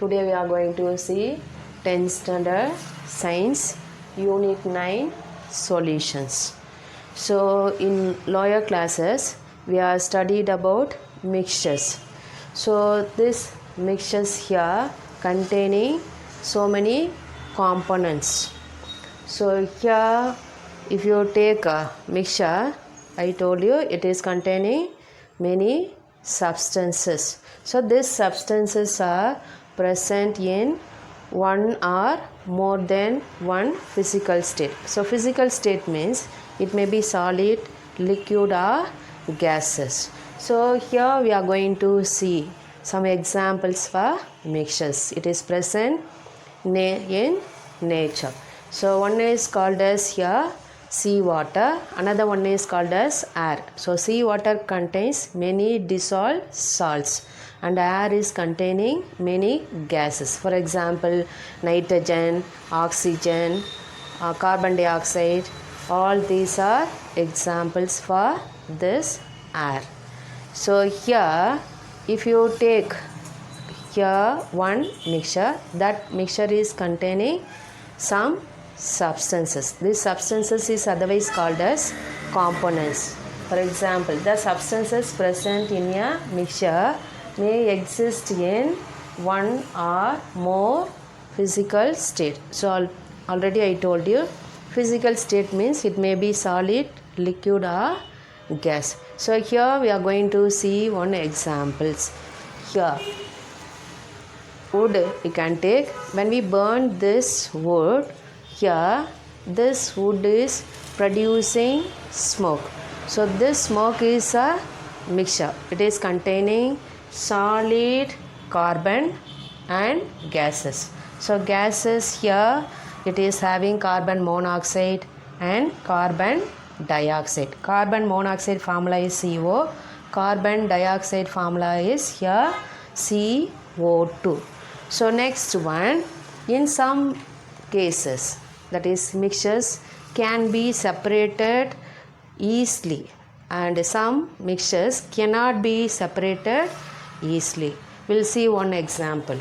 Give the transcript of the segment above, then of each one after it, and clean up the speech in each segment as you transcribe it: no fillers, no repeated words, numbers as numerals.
Today we are going to see 10th standard science unit 9 solutions. So in lower classes we are studied about mixtures. So this mixtures here containing so many components. So here if you take a mixture, I told you it is containing many substances. So these substances are present in one or more than one physical state. So physical state means it may be solid, liquid or gases. So here we are going to see some examples for mixtures. It is present in nature. So one is called as here sea water, another one is called as air. So sea water contains many dissolved salts and air is containing many gases. For example, nitrogen, oxygen, carbon dioxide, all these are examples for this air. So here if you take here one mixture, that mixture is containing some substances. These substances is otherwise called as components. For example, the substances present in a mixture may exist in one or more physical state. So already I told you physical state means it may be solid, liquid or gas. So here we are going to see one examples. Here wood you can take. When we burn this wood, here this wood is producing smoke. So this smoke is a mixture. It is containing solid, carbon and gases. So gases here it is having carbon monoxide and carbon dioxide. Carbon monoxide formula is CO. Carbon dioxide formula is here CO2. So next one, in some cases, that is mixtures can be separated easily and some mixtures cannot be separated easily. We'll see one example.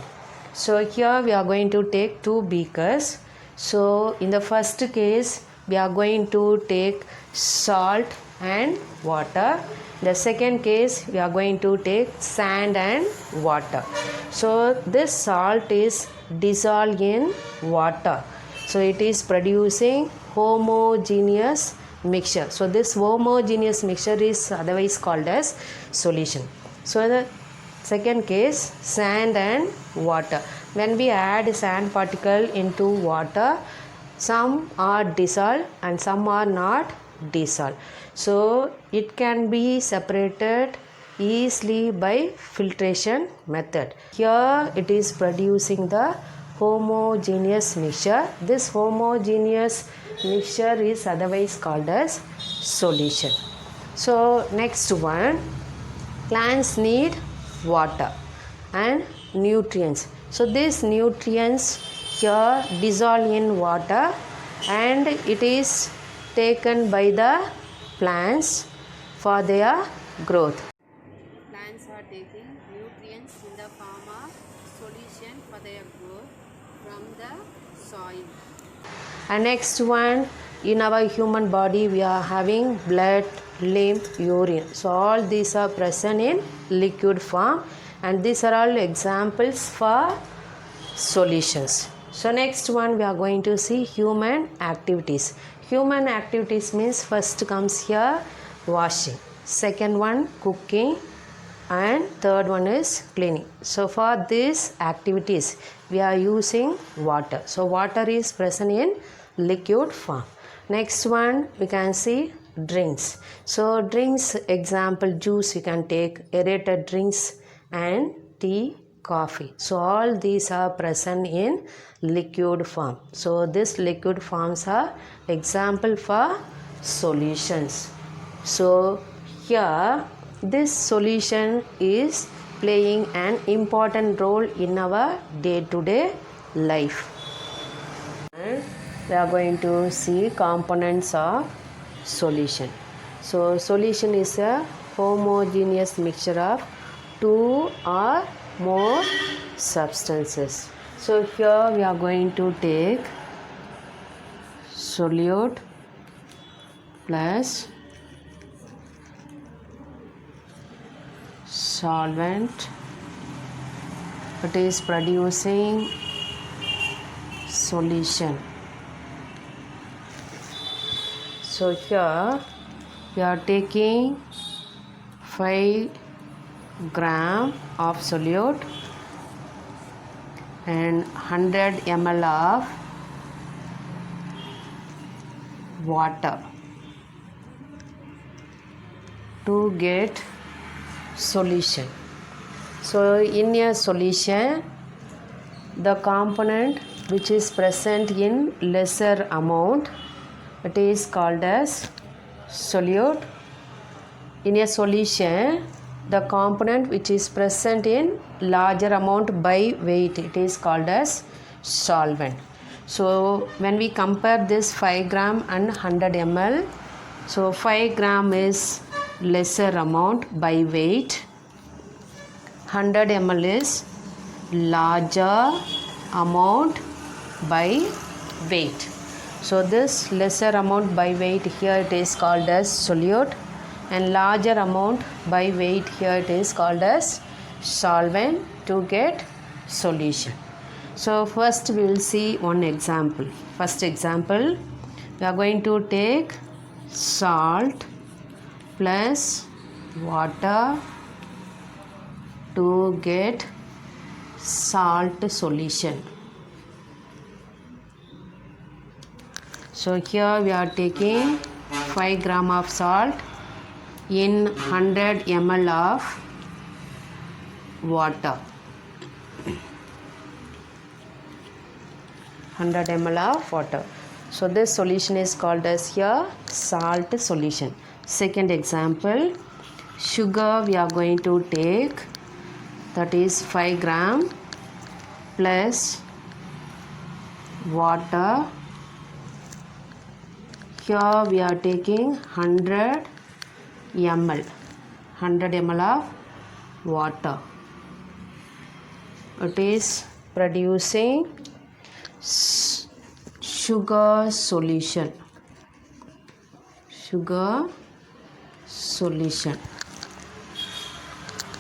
So here we are going to take two beakers. So in the first case we are going to take salt and water. The second case we are going to take sand and water. So this salt is dissolved in water. So it is producing homogeneous mixture. So this homogeneous mixture is otherwise called as solution. So the second case, sand and water. When we add sand particle into water, some are dissolved and some are not dissolved. So it can be separated easily by filtration method. Here it is producing the homogeneous mixture. This homogeneous mixture is otherwise called as solution. So next one, plants need water and nutrients. So these nutrients here dissolve in water and it is taken by the plants for their growth. Plants are taking nutrients in the form of solution for their growth from the soil. And next one, in our human body we are having blood, lymph, urine. So all these are present in liquid form and these are all examples for solutions. So next one we are going to see human activities. Human activities means first comes here washing, second one cooking and third one is cleaning. So for these activities we are using water. So water is present in liquid form. Next one we can see drinks. So drinks example juice you can take, aerated drinks and tea, coffee. So all these are present in liquid form. So this liquid forms are example for solutions. So here this solution is playing an important role in our day-to-day life. And we are going to see components of solution. So solution is a homogeneous mixture of two or more substances. So here we are going to take solute plus solvent. It is producing solution. So here we are taking 5 gram of solute and 100 ml of water to get solution. So in a solution, the component which is present in lesser amount, it is called as solute. In a solution, the component which is present in larger amount by weight, it is called as solvent. So when we compare this 5 gram and 100 ml, so 5 gram is lesser amount by weight, 100 ml is larger amount by weight. So this lesser amount by weight here it is called as solute, and larger amount by weight here it is called as solvent to get solution. So first we will see one example. First example, we are going to take salt plus water to get salt solution. So here we are taking 5 gram of salt in 100 ml of water. 100 ml of water. So this solution is called as here salt solution. Second example, sugar we are going to take, that is 5 gram plus water. Here we are taking 100 ml of water. It is producing sugar solution.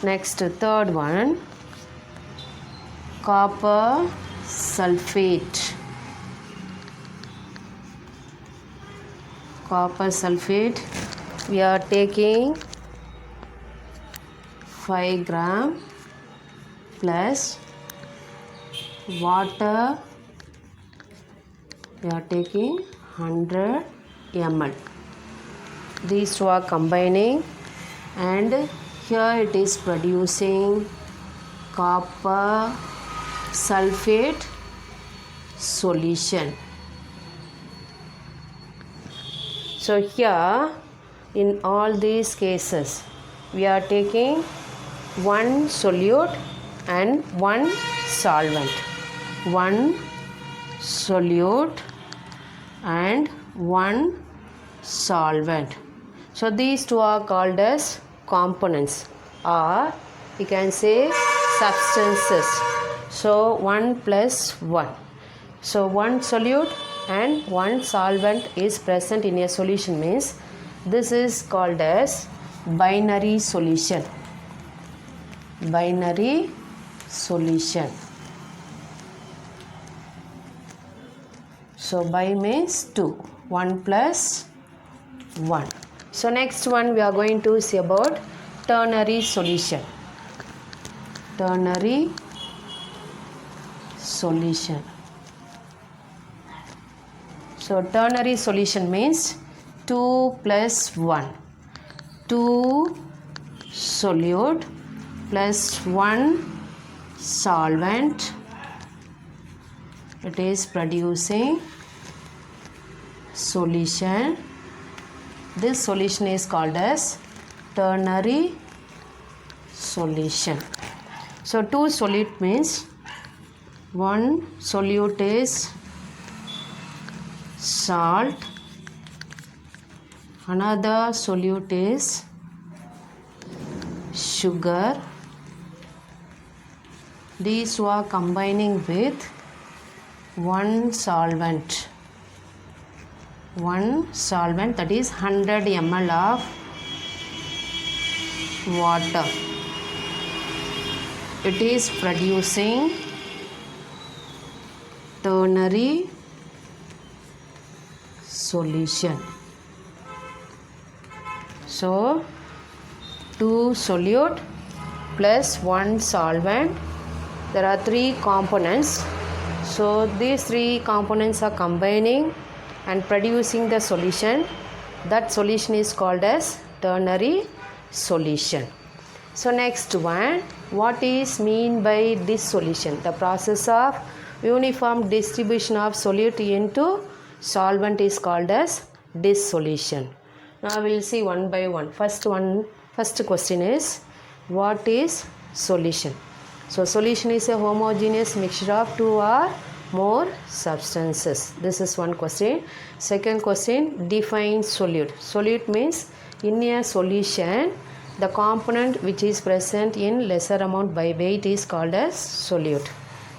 Next, third one, copper sulfate. We are taking 5 gram plus water, we are taking 100 ml. These two are combining, and here it is producing copper sulfate solution. So here in all these cases we are taking one solute and one solvent. One solute and one solvent. So these two are called as components, or you can say substances. So 1 plus 1. So one solute and one solvent is present in a solution means this is called as binary solution. Binary solution. So bi means 2. 1 plus 1. So next one we are going to see about ternary solution. Ternary solution. So ternary solution means 2 plus 1. 2 solute plus 1 solvent. It is producing solution. This solution is called as ternary solution. So 2 solute means one solute is salt, another solute is sugar, these two are combining with one solvent that is 100 ml of water. It is producing ternary solution. So 2 solute plus 1 solvent. There are 3 components. So these 3 components are combining and producing the solution. That solution is called as ternary solution. So next one, what is mean by dissolution? The process of uniform distribution of solute into solvent is called as dissolution. Now we will see one by one. First question is, what is solution? So solution is a homogeneous mixture of 2 or more substances. This is one question. Second question, define solute. Solute means in a solution the component which is present in lesser amount by weight is called as solute.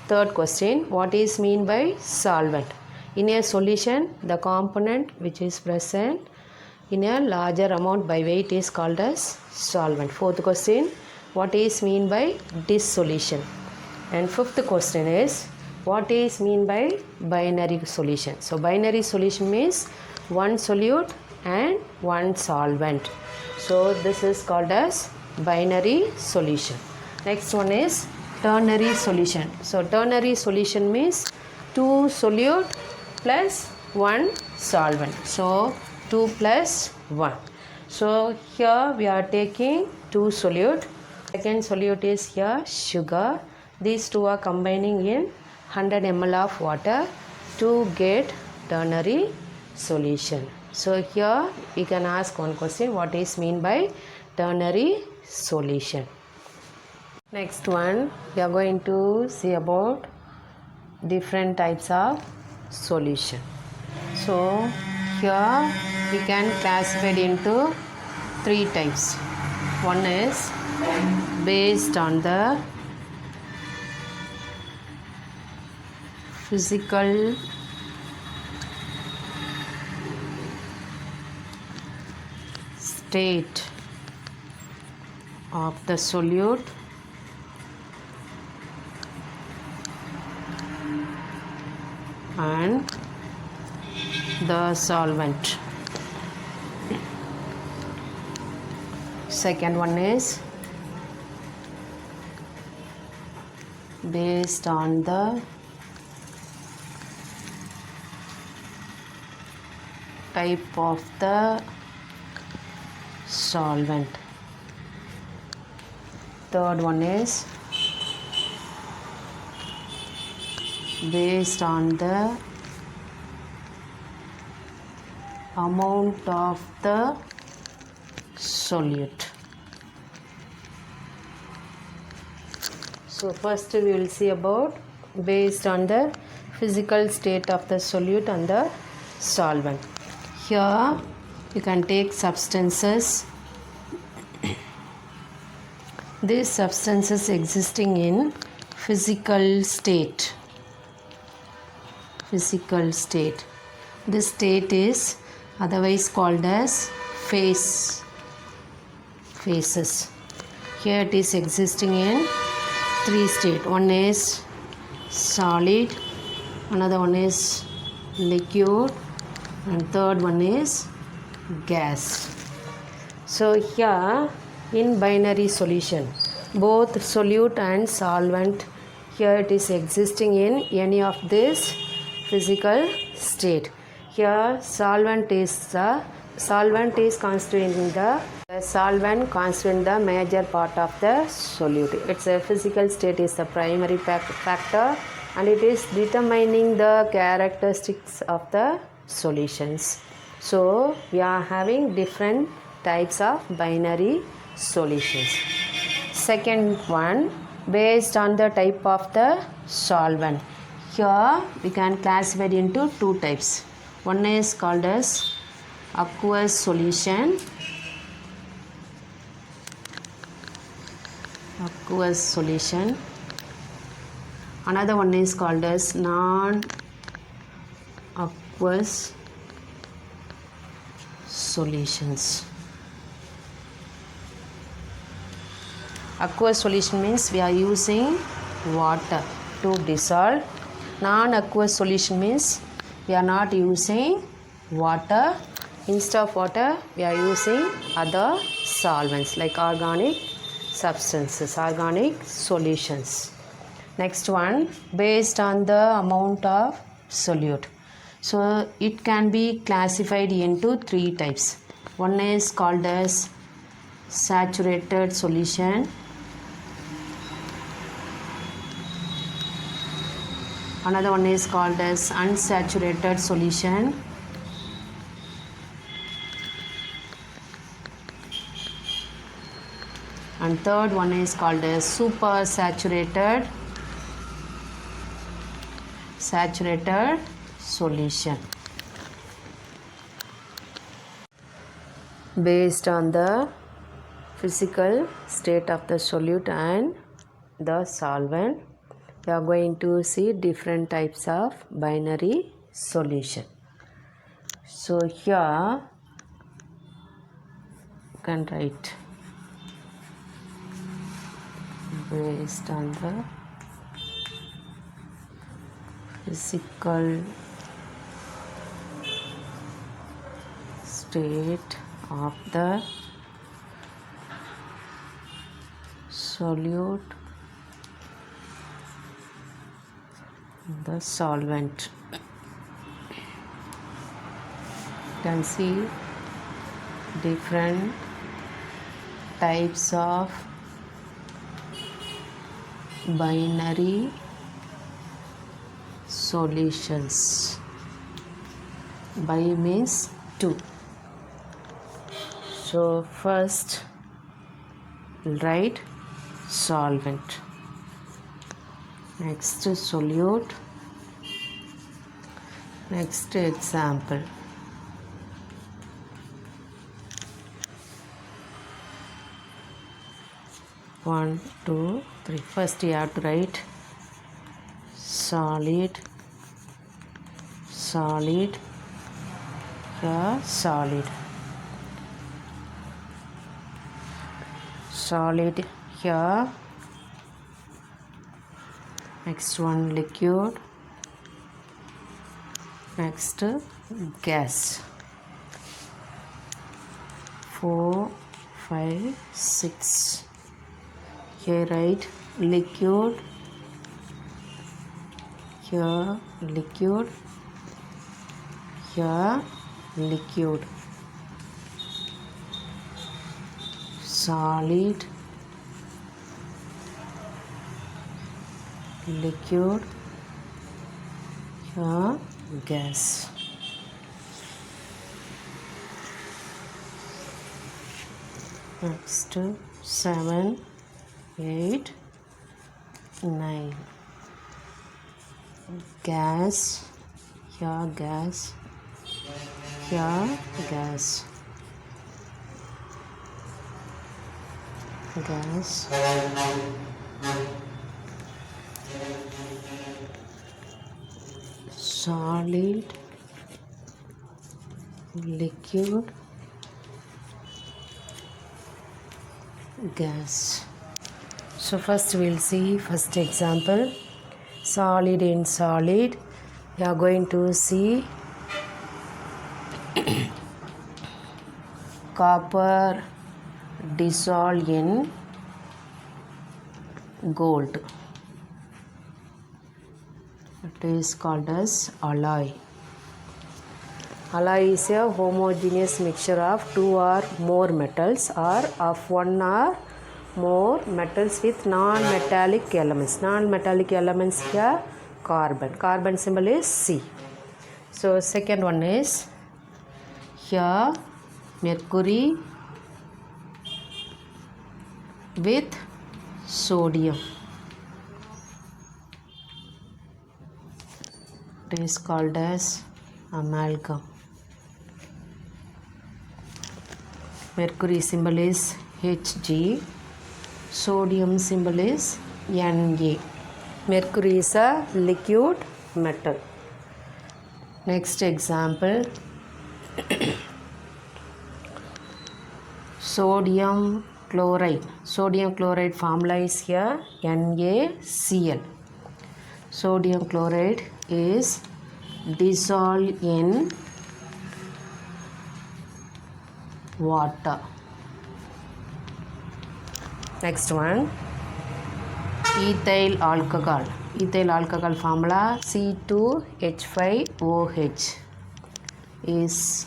Third question, what is mean by solvent? In a solution the component which is present in a larger amount by weight is called as solvent. Fourth question, what is mean by dissolution? And fifth question is, what is mean by binary solution? So binary solution means one solute and one solvent. So this is called as binary solution. Next one is ternary solution. So ternary solution means 2 solute plus 1 solvent. So 2 plus 1. So here we are taking 2 solute. Second solute is here sugar. These 2 are combining in 100 ml of water to get ternary solution. So here we can ask one question, what is mean by ternary solution? Next one, we are going to see about different types of solution. So here we can classify it into 3 types. One is based on the physical state of the solute and the solvent. Second one is based on the type of the solvent. Third one is based on the amount of the solute. So first we will see about based on the physical state of the solute and the solvent. Here you can take substances. These substances existing in physical state. This state is otherwise called as phases. Here it is existing in 3 states. One is solid, another one is liquid, and third one is gas. So here in binary solution, both solute and solvent, here it is existing in any of this physical state. Here solvent constituting the major part of the solute. Its a physical state is the primary factor and it is determining the characteristics of the solutions. So we are having different types of binary solutions. Second one, based on the type of the solvent. Here we can classify it into 2 types. One is called as aqueous solution. Another one is called as non-aqueous solutions. Aqueous solution means we are using water to dissolve. Non-aqueous solution means we are not using water. Instead of water, we are using other solvents like organic substances, organic solutions. Next one, based on the amount of solute. So it can be classified into 3 types. One is called as saturated solution. Another one is called as unsaturated solution. And third one is called as supersaturated solution. Based on the physical state of the solute and the solvent, we are going to see different types of binary solution. So here you can write based on the physical state of the solute, the solvent. You can see different types of binary solutions. Bi means 2. So first we'll write solvent, next solute, next example. One, two, three. First you have to write solid, solid, here solid, solid here. Next one liquid, next gas. 4, 5, 6. Here write liquid, here liquid, here liquid, solid, liquid, here gas. Next 7, 8, 9. Gas, here gas, here gas, gas, solid, liquid, gas. So first we'll see first example, solid in solid. We are going to see copper dissolved in gold. It is called as alloy. Alloy is a homogeneous mixture of 2 or more metals or of 1 or more metals with non-metallic elements. Non-metallic elements here carbon. Carbon symbol is C. So second one is here mercury with sodium. It is called as amalgam. Mercury symbol is Hg, sodium symbol is Na. Mercury is a liquid metal. Next example, sodium chloride. Sodium chloride formula is here NaCl. Sodium chloride is dissolved in water. Next one, ethyl alcohol. Ethyl alcohol formula C2H5OH is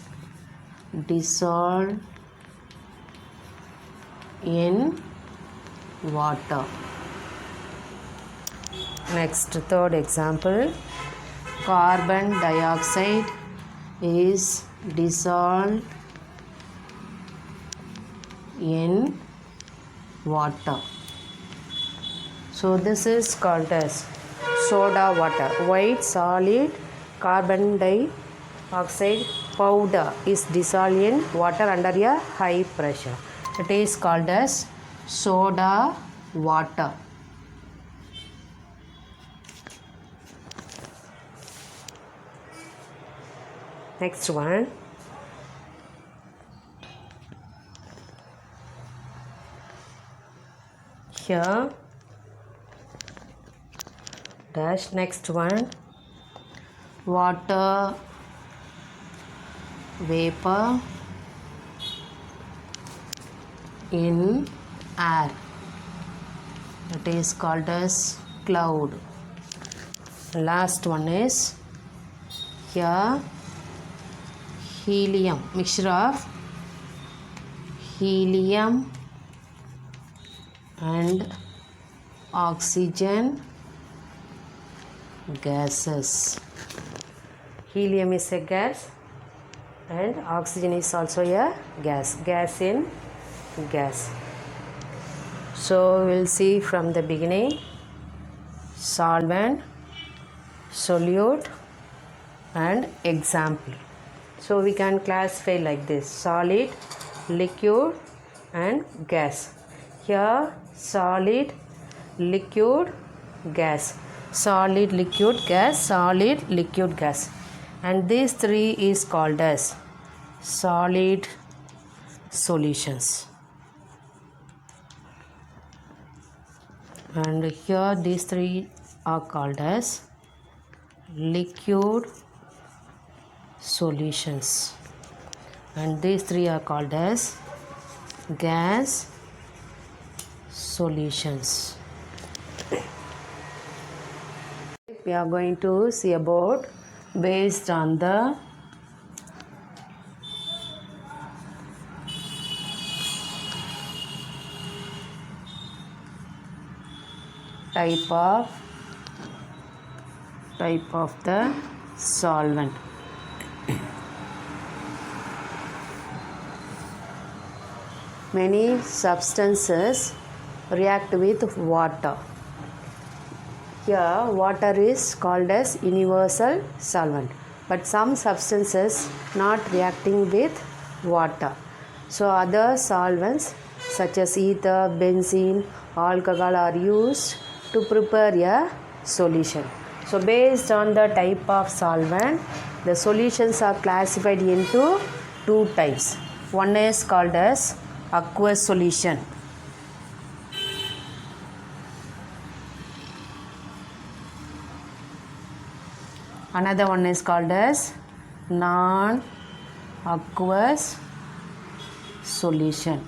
dissolved in water. Next, third example, carbon dioxide is dissolved in water. So this is called as soda water. White solid carbon dioxide powder is dissolved in water under a high pressure. It is called as soda water. Next one, here dash. Next one, water vapor in air. It is called as cloud. Last one is here helium, mixture of helium and oxygen gases. Helium is a gas and oxygen is also a gas. Gas in gas. So we'll see from the beginning: solvent, solute and example. So we can classify like this: solid, liquid and gas. Here solid, liquid, gas, solid, liquid, gas, solid, liquid, gas, and these three is called as solid solutions. And here these three are called as liquid solutions, and these three are called as gas solutions. We are going to see about based on the type of the solvent. Many substances react with water. Here water is called as universal solvent, but some substances not reacting with water. So other solvents such as ether, benzene, alcohol are used to prepare a solution. So based on the type of solvent, the solutions are classified into two types. One is called as aqueous solution. Another one is called as non-aqueous solution.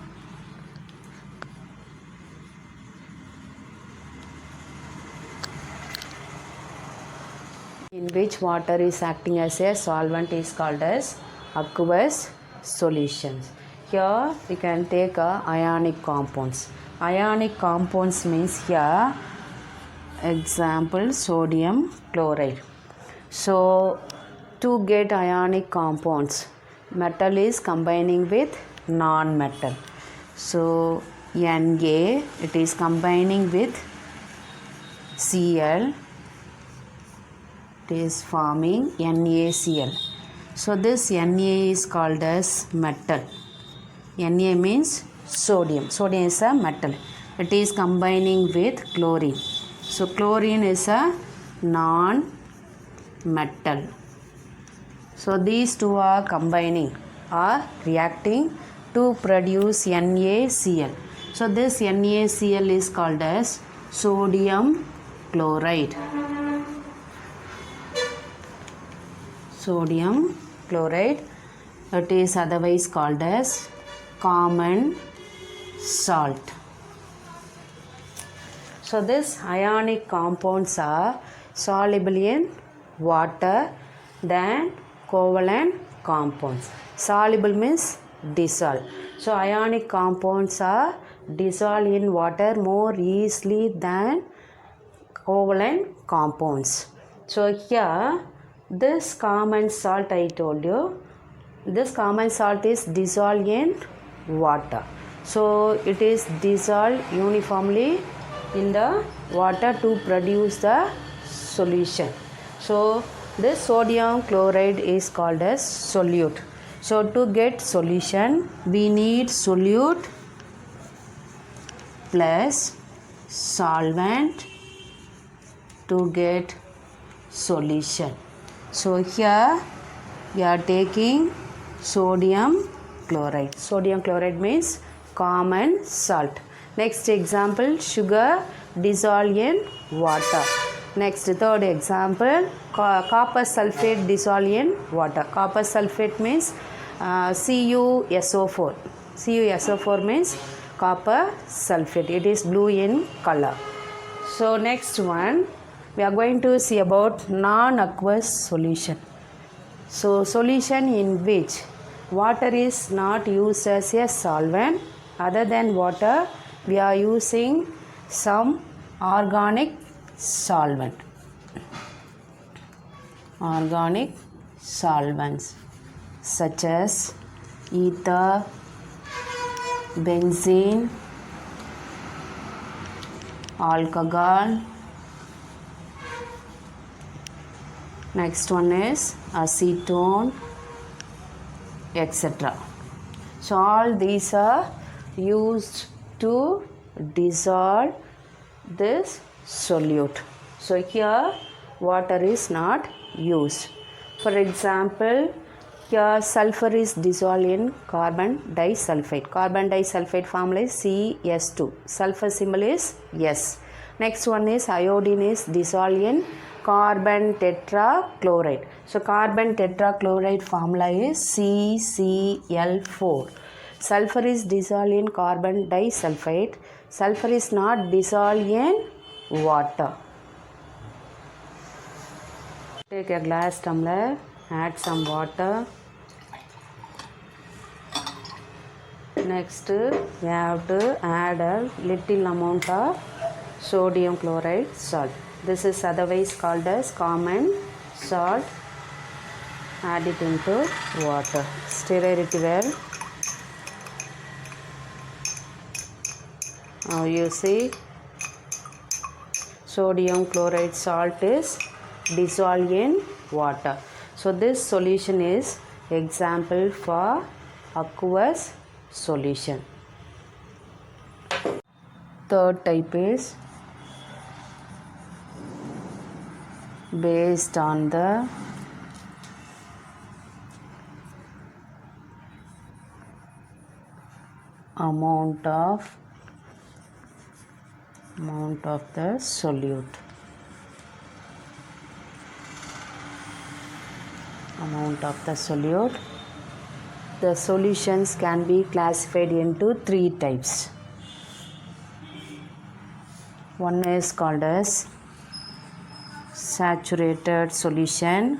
In which water is acting as a solvent is called as aqueous solutions. Here we can take ionic compounds. Ionic compounds means here example sodium chloride. So to get ionic compounds, metal is combining with non-metal. So Na, it is combining with Cl, it is forming NaCl. So this Na is called as metal. Na means sodium. Sodium is a metal. It is combining with chlorine. So chlorine is a non-metal. So these two are combining or reacting to produce NaCl. So this NaCl is called as sodium chloride. Sodium chloride, it is otherwise called as common salt. So these ionic compounds are soluble in water than covalent compounds. Soluble means dissolve. So ionic compounds are dissolved in water more easily than covalent compounds. So here this common salt, I told you, this common salt is dissolved in water. So it is dissolved uniformly in the water to produce the solution. So this sodium chloride is called as solute. So to get solution, we need solute plus solvent to get solution. So here we are taking sodium chloride. Sodium chloride means common salt. Next example, sugar dissolved in water. Next, third example, copper sulfate dissolved in water. Copper sulfate means CuSO4. CuSO4 means copper sulfate. It is blue in color. So next one, we are going to see about non-aqueous solution. So solution in which water is not used as a solvent. Other than water, we are using some organic solvent. Organic solvents such as ether, benzene, alcohol. Next one is acetone, etc. So all these are used to dissolve this solute. So here water is not used. For example, here sulfur is dissolved in carbon disulfide. Carbon disulfide formula is CS2. Sulfur symbol is S. Next one is iodine is dissolved in carbon tetrachloride. So carbon tetrachloride formula is CCl4. Sulfur is dissolved in carbon disulfide. Sulfur is not dissolved in water. Take a glass tumbler, add some water. Next, we have to add a little amount of sodium chloride salt. This is otherwise called as common salt. Add it into water. Stir it well. Now you see sodium chloride salt is dissolved in water. So this solution is example for aqueous solution. Third type is based on the amount of the solute. Amount of the solute. The solutions can be classified into three types. One is called as saturated solution.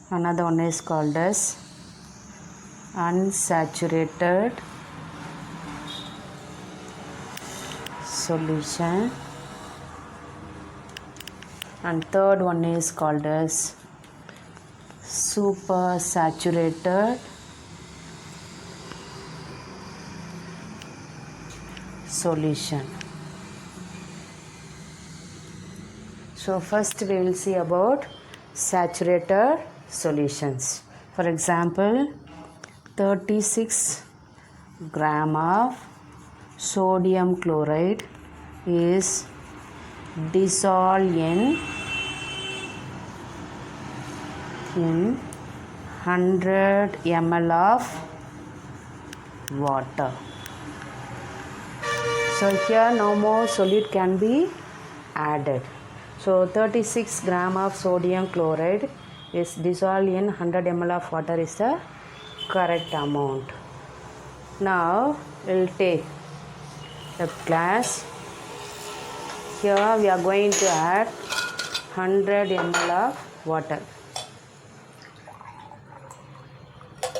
Another one is called as unsaturated solution, and third one is called as supersaturated solution. So first we will see about saturated solutions. For example, 36 gram of sodium chloride is dissolved in 100 ml of water. So here no more solute can be added. So 36 gram of sodium chloride is dissolved in 100 ml of water is the correct amount. Now we'll take the glass. Here we are going to add 100 ml of water.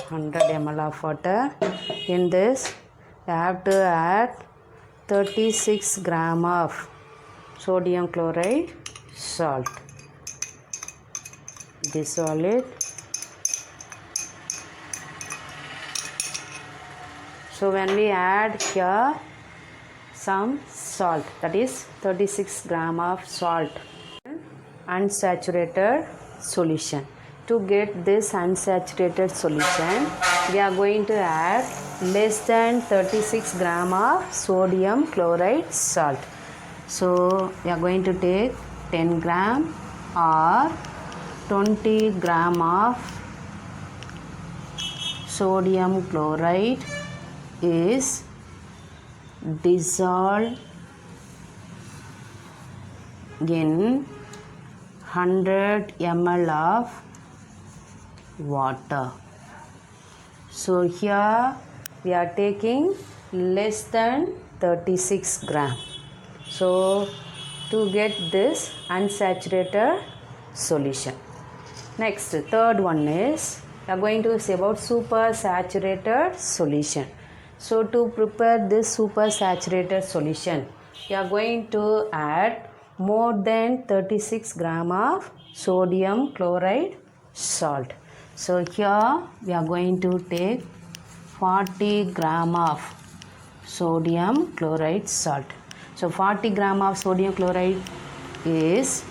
100 ml of water. In this we have to add 36 gram of sodium chloride salt. Dissolve it. So when we add here some salt, that is 36 gram of salt, unsaturated solution. To get this unsaturated solution, we are going to add less than 36 gram of sodium chloride salt. So we are going to take 10 gram or 20 gram of sodium chloride is dissolved in 100 ml of water. So here we are taking less than 36 gram. So to get this unsaturated solution. Next, third one is we are going to say about supersaturated solution. So to prepare this supersaturated solution, we are going to add more than 36 gram of sodium chloride salt. So here we are going to take 40 gram of sodium chloride salt. So 40 gram of sodium chloride is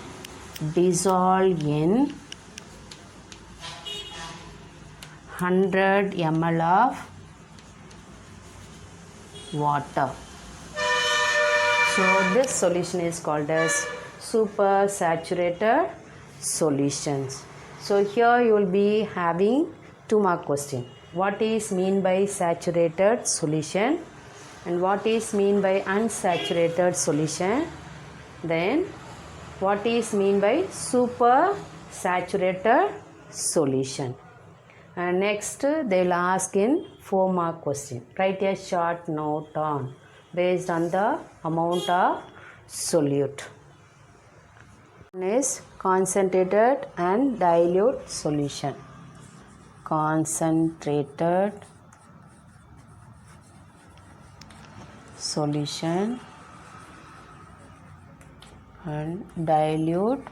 dissolved in 100 ml of water. So this solution is called as supersaturated solutions. So here you will be having 2 mark question. What is mean by saturated solution and what is mean by unsaturated solution? Then what is mean by supersaturated solution? And next they will ask in 4 mark question. Write a short note on based on the amount of solute. One is concentrated and dilute solution. Concentrated solution and dilute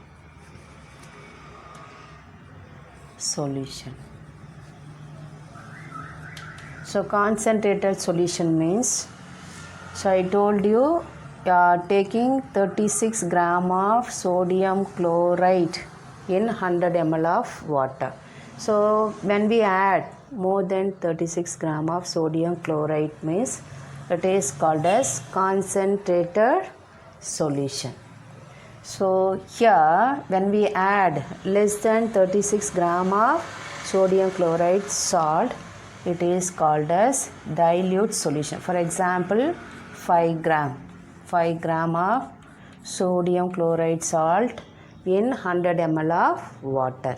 solution. So concentrated solution means, so I told you are taking 36 gram of sodium chloride in 100 ml of water. So when we add more than 36 gram of sodium chloride means it is called as concentrated solution. So here when we add less than 36 gram of sodium chloride salt, it is called as dilute solution. For example, 5 gram of sodium chloride salt in 100 ml of water.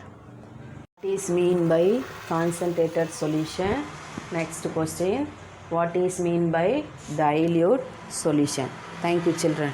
What is mean by concentrated solution? Next question, what is mean by dilute solution? Thank you, children.